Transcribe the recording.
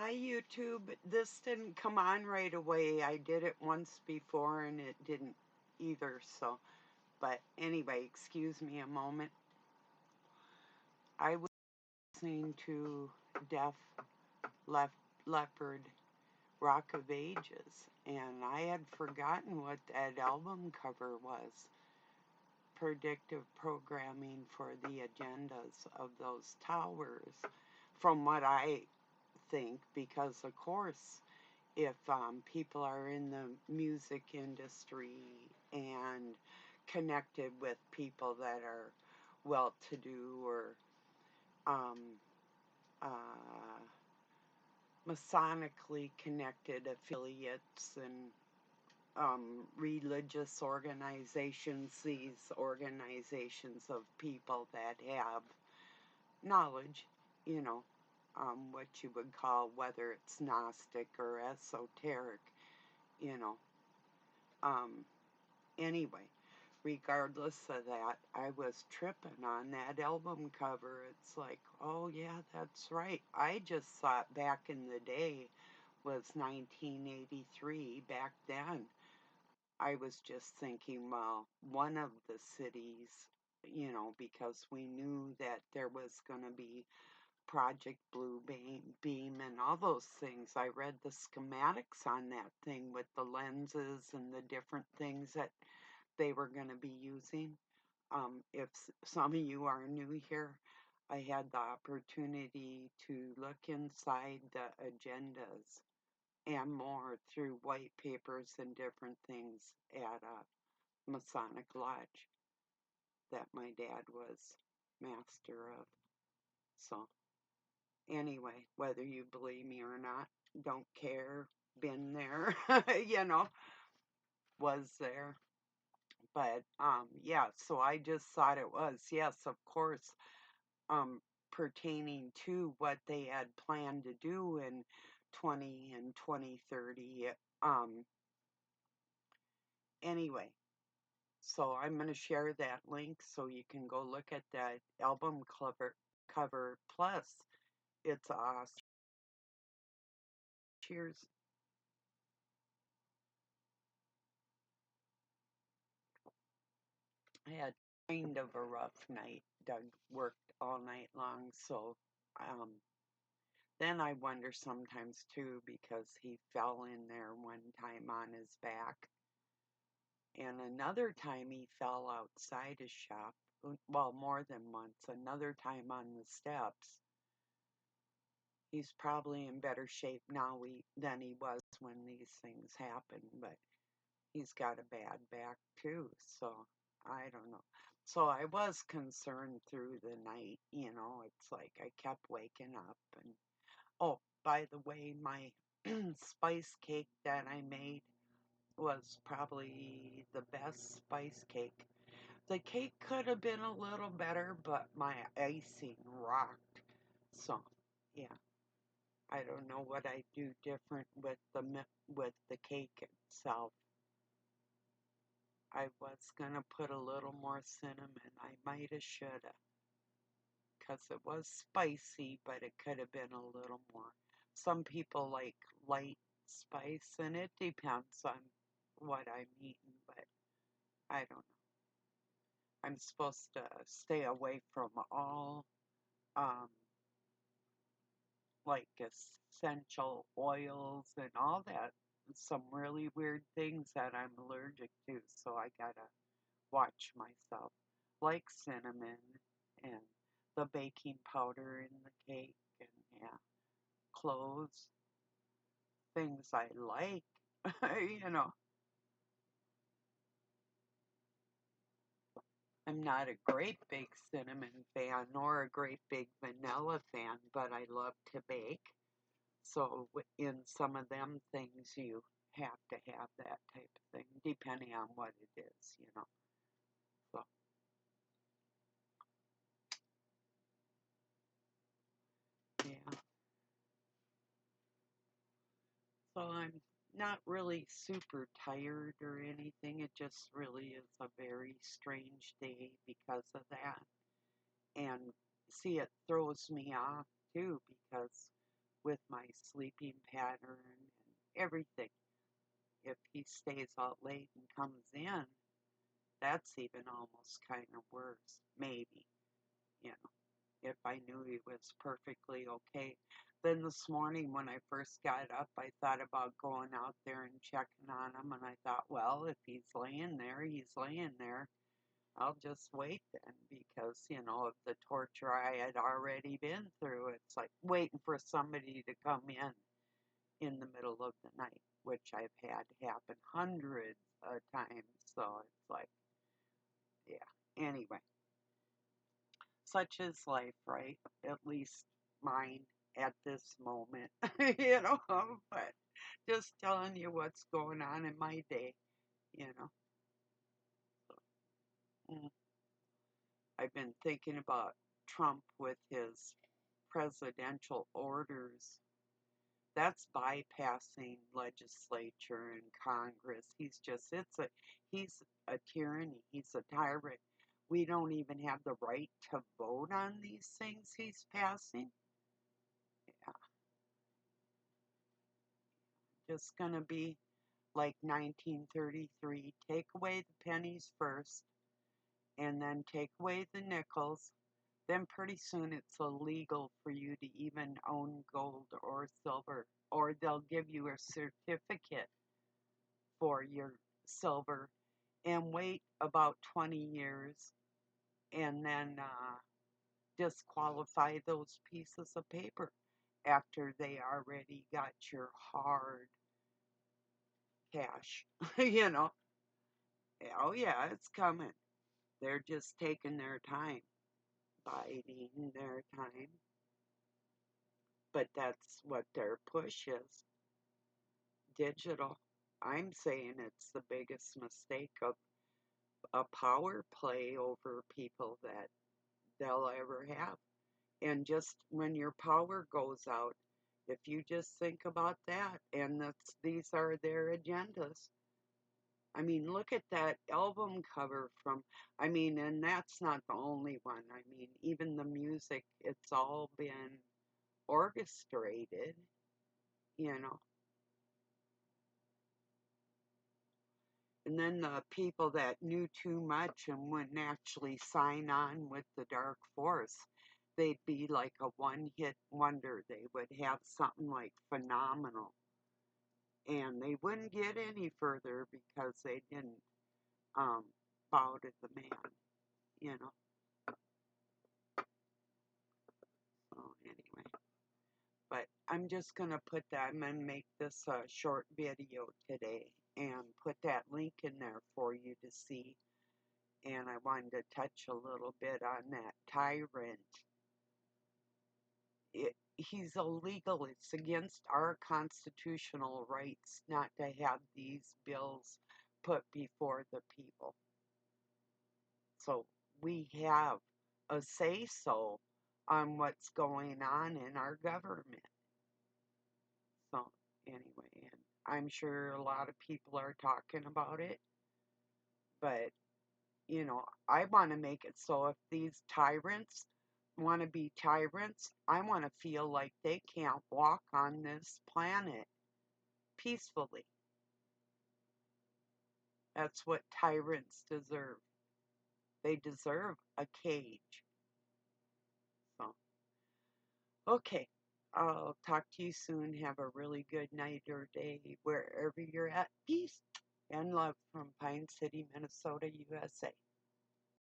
Hi YouTube. This didn't come on right away. I did it once before and it didn't either, but anyway, excuse me a moment. I was listening to Def Leppard Rock of Ages and I had forgotten what that album cover was. Predictive programming for the agendas of those towers, from what I think, because of course if people are in the music industry and connected with people that are well-to-do or um, uh, Masonically connected affiliates and religious organizations, these organizations of people that have knowledge, you know, what you would call, whether it's Gnostic or esoteric, you know. Um, anyway, regardless of that, I was tripping on that album cover. It's like, oh yeah, that's right. I just thought back in the day was 1983. Back then, I was just thinking, well, one of the cities, because we knew that there was going to be Project Blue Beam and all those things. I read the schematics on that thing with the lenses and the different things that they were going to be using. If some of you are new here, I had the opportunity to look inside the agendas and more through white papers and different things at a Masonic Lodge that my dad was master of. So anyway, whether you believe me or not, don't care, been there, was there. But yeah, so I just thought it was, yes, of course, pertaining to what they had planned to do in 20 and 2030. Anyway, so I'm going to share that link so you can go look at that album cover. Plus, it's awesome. Cheers. I had kind of a rough night. Doug worked all night long, so um, then I wonder sometimes too, because he fell in there one time on his back, and another time he fell outside his shop. Well, more than once. Another time on the steps. He's probably in better shape now than he was when these things happened, but he's got a bad back too, so I don't know. So I was concerned through the night, it's like I kept waking up. And oh, by the way, my spice cake that I made was probably the best spice cake. The cake could have been a little better, but my icing rocked. So yeah, I don't know what I do different with the cake itself. I was gonna put a little more cinnamon. I might have shoulda, 'cause it was spicy, but it could have been a little more. Some people like light spice, and it depends on what I'm eating, but I don't know. I'm supposed to stay away from all, um, like essential oils and all that. Some really weird things that I'm allergic to, so I gotta watch myself, like cinnamon and the baking powder in the cake, and yeah, cloves, things I like, you know. I'm not a great big cinnamon fan nor a great big vanilla fan, but I love to bake. So in some of them things, you have to have that type of thing, depending on what it is. So, yeah. So I'm not really super tired or anything. It just really is a very strange day because of that. And see, it throws me off too because with my sleeping pattern and everything. If he stays out late and comes in, that's even almost kind of worse, maybe, you know, if I knew he was perfectly okay. Then this morning when I first got up, I thought about going out there and checking on him, and I thought, well, if he's laying there, he's laying there. I'll just wait then because, of the torture I had already been through. It's like waiting for somebody to come in the middle of the night, which I've had happen hundreds of times. So it's like, yeah. Anyway, such is life, right? At least mine at this moment, but just telling you what's going on in my day, you know. Mm. I've been thinking about Trump with his presidential orders. That's bypassing legislature and Congress. He's a tyranny. He's a tyrant. We don't even have the right to vote on these things he's passing. Yeah, just gonna be like 1933. Take away the pennies first, and then take away the nickels. Then pretty soon it's illegal for you to even own gold or silver, or they'll give you a certificate for your silver and wait about 20 years and then disqualify those pieces of paper after they already got your hard cash. you know, oh yeah, it's coming. They're just taking their time, biding their time. But that's what their push is, digital. I'm saying it's the biggest mistake of a power play over people that they'll ever have. And just when your power goes out, if you just think about that, and these are their agendas. I mean, look at that album cover and that's not the only one. I mean, even the music, it's all been orchestrated, you know. And then the people that knew too much and wouldn't actually sign on with the dark force, they'd be like a one hit wonder. They would have something like phenomenal. And they wouldn't get any further because they didn't um, bow to the man, you know. So, anyway. But I'm just going to I'm going to make this a short video today and put that link in there for you to see. And I wanted to touch a little bit on that tyrant. He's illegal. It's against our constitutional rights not to have these bills put before the people. So we have a say-so on what's going on in our government. So anyway, and I'm sure a lot of people are talking about it, but I want to make it so if these tyrants want to be tyrants, I want to feel like they can't walk on this planet peacefully. That's what tyrants deserve. They deserve a cage. So, okay. I'll talk to you soon. Have a really good night or day wherever you're at. Peace and love from Pine City, Minnesota, USA.